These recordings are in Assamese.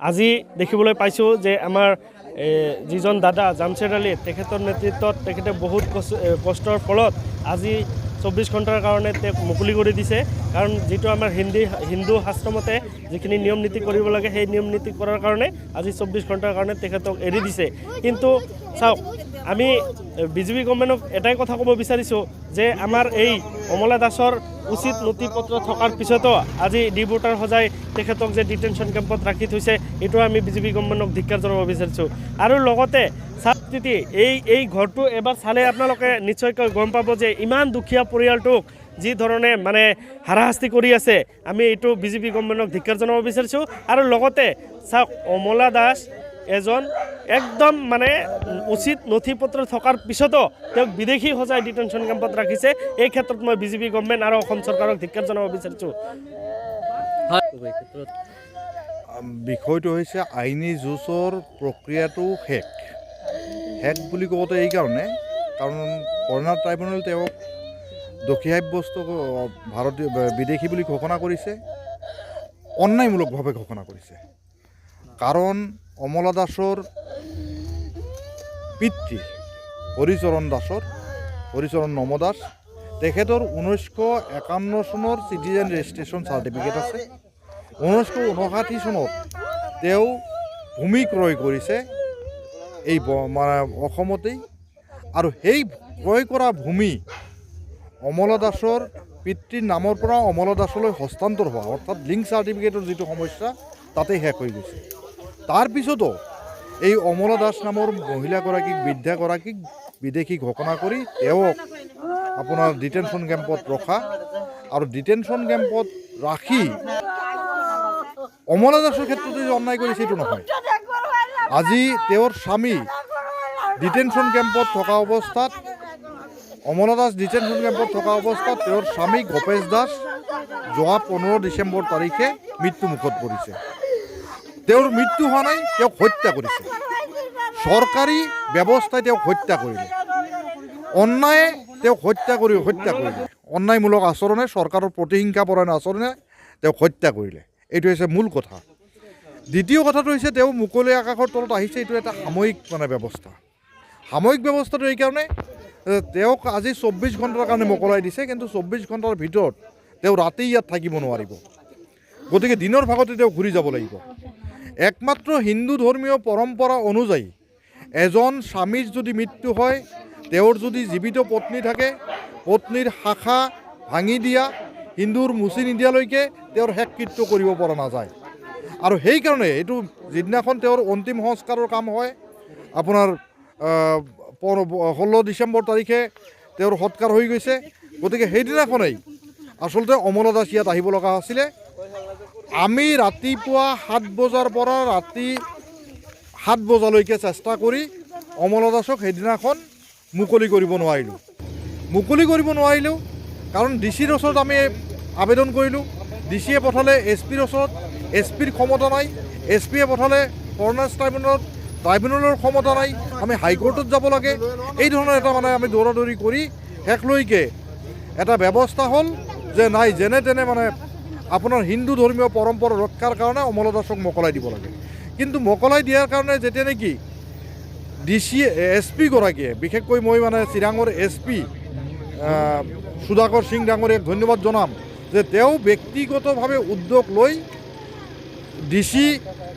আজি দেখিবলৈ পাইছোঁ যে আমাৰ যিজন দাদা জামছেদ আলী তেখেতৰ নেতৃত্বত তেখেতে বহুত কষ্টৰ ফলত আজি 24 ঘণ্টাৰ কাৰণে তেওঁক মুকলি কৰি দিছে। কাৰণ যিটো আমাৰ হিন্দু শাস্ত্ৰমতে যিখিনি নিয়ম নীতি কৰিব লাগে সেই নিয়ম নীতি কৰাৰ কাৰণে আজি 24 ঘণ্টাৰ কাৰণে তেখেতক এৰি দিছে। কিন্তু চাওক, আমি বিজেপি গভৰ্ণমেণ্টক এটাই কথা ক'ব বিচাৰিছোঁ যে আমাৰ এই অমলা দাসৰ উচিত নথি পত্ৰ থকাৰ পিছতো আজি ডিবুটাৰ সজাই তেখেতক যে ডিটেনশ্যন কেম্পত ৰাখি থৈছে, এইটো আমি বিজেপি গভৰ্ণমেণ্টক ধিক্কাৰ জনাব বিচাৰিছোঁ। আৰু লগতে ছাত্ৰী এই ঘৰটো এবাৰ চালে আপোনালোকে নিশ্চয়কৈ গম পাব যে ইমান দুখীয়া পৰিয়ালটোক যি ধৰণে মানে হাৰাশাস্তি কৰি আছে, আমি এইটো বিজেপি গভৰ্ণমেণ্টক ধিক্কাৰ জনাব বিচাৰিছোঁ। আৰু লগতে চাওক, অমলা দাস এজন একদম মানে উচিত নথি পত্ৰ থকাৰ পিছতো তেওঁক বিদেশী সজাই ডিটেনশ্যন কেম্পত ৰাখিছে। এই ক্ষেত্ৰত মই বিজেপি গভৰ্ণমেণ্ট আৰু অসম চৰকাৰক ধিক্কাৰ জনাব বিচাৰিছোঁ। বিষয়টো হৈছে আইনী যুঁজৰ প্ৰক্ৰিয়াটো শেষ বুলি কওঁতে এইকাৰণে, কাৰণ কৰ্ণাটক ট্ৰাইব্যুনেল তেওঁক দোষী সাব্যস্ত ভাৰতীয় বিদেশী বুলি ঘোষণা কৰিছে, অন্যায়মূলকভাৱে ঘোষণা কৰিছে। কাৰণ অমলা দাসৰ পিতৃ হৰিচৰণ নম দাস, তেখেতৰ 1951 চনৰ চিটিজেন ৰেজিষ্ট্ৰেশ্যন চাৰ্টিফিকেট আছে। 1959 চনত তেওঁ ভূমি ক্ৰয় কৰিছে এই অসমতেই, আৰু সেই ক্ৰয় কৰা ভূমি অমলা দাসৰ পিতৃৰ নামৰ পৰা অমলা দাসলৈ হস্তান্তৰ হোৱা, অৰ্থাৎ লিংক চাৰ্টিফিকেটৰ যিটো সমস্যা তাতে শেষ হৈ গৈছে। তাৰপিছতো এই অমলা দাস নামৰ মহিলাগৰাকীক, বৃদ্ধাগৰাকীক বিদেশী ঘোষণা কৰি তেওঁক আপোনাৰ ডিটেনশ্যন কেম্পত ৰখা, আৰু ডিটেনশ্যন কেম্পত ৰাখি অমলা দাসৰ ক্ষেত্ৰত যে অন্যায় কৰিছে এইটো নহয়। আজি তেওঁৰ স্বামী ডিটেনশ্যন কেম্পত থকা অৱস্থাত, অমলা দাস ডিটেনশ্যন কেম্পত থকা অৱস্থাত তেওঁৰ স্বামী গোপেশ দাস যোৱা 15 ডিচেম্বৰ তাৰিখে মৃত্যুমুখত পৰিছে। তেওঁৰ মৃত্যু হোৱা নাই, তেওঁক হত্যা কৰিছে। চৰকাৰী ব্যৱস্থাই তেওঁক হত্যা কৰিলে, অন্যায়ে তেওঁক হত্যা কৰিলে। অন্যায়মূলক আচৰণে, চৰকাৰৰ প্ৰতিহিংসাপৰায়ণ আচৰণে তেওঁক হত্যা কৰিলে। এইটো হৈছে মূল কথা। দ্বিতীয় কথাটো হৈছে তেওঁ মুকলি আকাশৰ তলত আহিছে, এইটো এটা সাময়িক ব্যৱস্থা। সাময়িক ব্যৱস্থাটো এইকাৰণে, তেওঁক আজি 24 ঘণ্টাৰ কাৰণে মোকলাই দিছে, কিন্তু 24 ঘণ্টাৰ ভিতৰত তেওঁ ৰাতি ইয়াত থাকিব নোৱাৰিব। গতিকে দিনৰ ভাগতে তেওঁ ঘূৰি যাব লাগিব। একমাত্ৰ হিন্দু ধৰ্মীয় পৰম্পৰা অনুযায়ী এজন স্বামীৰ যদি মৃত্যু হয়, তেওঁৰ যদি জীৱিত পত্নী থাকে, পত্নীৰ শাখা ভাঙি দিয়া, হিন্দুৰ মুচি নিদিয়ালৈকে তেওঁৰ শেষকৃত্য কৰিব পৰা নাযায়। আৰু সেইকাৰণে এইটো যিদিনাখন তেওঁৰ অন্তিম সংস্কাৰৰ কাম হয়, আপোনাৰ 16 ডিচেম্বৰ তাৰিখে তেওঁৰ সৎকাৰ হৈ গৈছে। গতিকে সেইদিনাখনেই আচলতে অমলা দাস ইয়াত আহিব লগা আছিলে। আমি ৰাতিপুৱা 7 বজাৰ পৰা ৰাতি 7 বজালৈকে চেষ্টা কৰি অমলা দাসক সেইদিনাখন মুকলি কৰিব নোৱাৰিলোঁ। কাৰণ ডিচিৰ ওচৰত আমি আবেদন কৰিলোঁ, ডিচিয়ে পঠালে এছপিৰ ওচৰত, এছপিৰ ক্ষমতা নাই, এছপিয়ে পঠালে কৰ্ণাটক ট্ৰাইব্যুনেলৰ ক্ষমতা নাই, আমি হাইকোৰ্টত যাব লাগে। এই ধৰণৰ এটা আমি দৌৰাদৌৰি কৰি শেষলৈকে এটা ব্যৱস্থা হ'ল যে নাই, যেনে তেনে আপোনাৰ হিন্দু ধৰ্মীয় পৰম্পৰা ৰক্ষাৰ কাৰণে অমলা দাসক মোকলাই দিব লাগে। কিন্তু মোকলাই দিয়াৰ কাৰণে যেতিয়া নেকি এছ পিগৰাকীয়ে, বিশেষকৈ মই চিৰাঙৰ SP সুধাকৰ সিং ডাঙৰীয়াক ধন্যবাদ জনাম যে তেওঁ ব্যক্তিগতভাৱে উদ্যোগ লৈ DC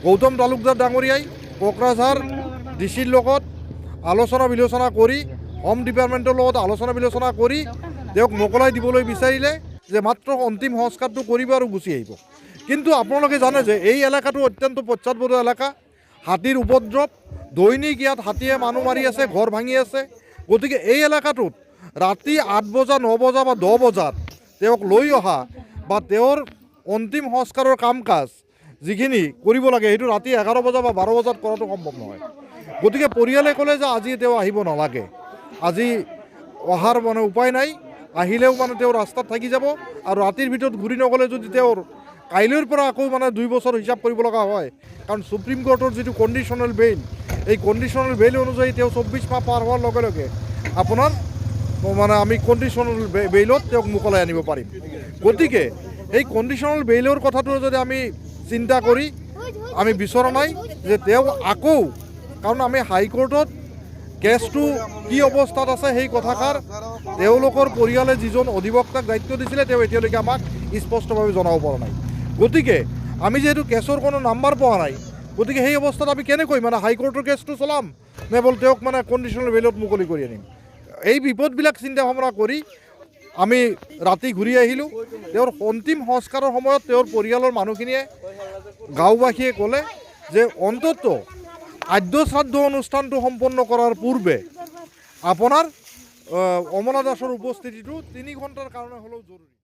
গৌতম তালুকদাৰ ডাঙৰীয়াই কোকৰাঝাৰ DCৰ লগত আলোচনা বিলোচনা কৰি, হোম ডিপাৰ্টমেণ্টৰ লগত আলোচনা বিলোচনা কৰি তেওঁক মোকলাই দিবলৈ বিচাৰিলে যে মাত্ৰ অন্তিম সংস্কাৰটো কৰিব আৰু গুচি আহিব। কিন্তু আপোনালোকে জানে যে এই এলেকাটো অত্যন্ত পশ্চাদপদ এলেকা, হাতীৰ উপদ্ৰৱ, দৈনিক ইয়াত হাতীয়ে মানুহ মাৰি আছে, ঘৰ ভাঙি আছে। গতিকে এই এলেকাটোত ৰাতি 8 বজা, 9 বজা বা 10 বজাত তেওঁক লৈ অহা বা তেওঁৰ অন্তিম সংস্কাৰৰ কাম কাজ যিখিনি কৰিব লাগে, সেইটো ৰাতি 11 বজা বা 12 বজাত কৰাটো সম্ভৱ নহয়। গতিকে পৰিয়ালে ক'লে যে আজি তেওঁ আহিব নালাগে, আজি অহাৰ উপায় নাই, আহিলেও তেওঁ ৰাস্তাত থাকি যাব, আৰু ৰাতিৰ ভিতৰত ঘূৰি নগ'লে যদি তেওঁৰ কাইলৈৰ পৰা আকৌ 2 বছৰ হিচাপ কৰিব লগা হয়। কাৰণ সুপ্ৰিম কোৰ্টৰ যিটো কণ্ডিশ্যনেল বেইল, এই কণ্ডিশ্যনেল বেইল অনুযায়ী তেওঁ 24 মাহ পাৰ হোৱাৰ লগে লগে আপোনাৰ আমি কণ্ডিশ্যনেল বেইলত তেওঁক মোকলাই আনিব পাৰিম। গতিকে এই কণ্ডিশ্যনেল বেইলৰ কথাটো যদি আমি চিন্তা কৰি আমি বিচৰা নাই যে তেওঁ আকৌ, কাৰণ আমি হাইকোৰ্টত কেছটো কি অৱস্থাত আছে সেই কথাষাৰ তেওঁলোকৰ পৰিয়ালে যিজন অধিবক্তাক দায়িত্ব দিছিলে তেওঁ এতিয়ালৈকে আমাক স্পষ্টভাৱে জনাব পৰা নাই। গতিকে আমি যিহেতু কেছৰ কোনো নাম্বাৰ পোৱা নাই, গতিকে সেই অৱস্থাত আমি কেনেকৈ মানে হাইকোৰ্টৰ কেছটো চলাম নে বল তেওঁক মানে কণ্ডিশ্যনেল বেইলত মুকলি কৰি আনিম? এই বিপদবিলাক চিন্তা ভাৱনা কৰি আমি ৰাতি ঘূৰি আহিলোঁ। তেওঁৰ অন্তিম সংস্কাৰৰ সময়ত তেওঁৰ পৰিয়ালৰ মানুহখিনিয়ে, গাঁওবাসীয়ে ক'লে যে অন্তত আদ্য শ্ৰাদ্ধ অনুষ্ঠানটো সম্পন্ন কৰাৰ পূৰ্বে আপোনাৰ অমলা দাসৰ উপস্থিতিটো 3 ঘণ্টাৰ কাৰণে হ'লেও জৰুৰী।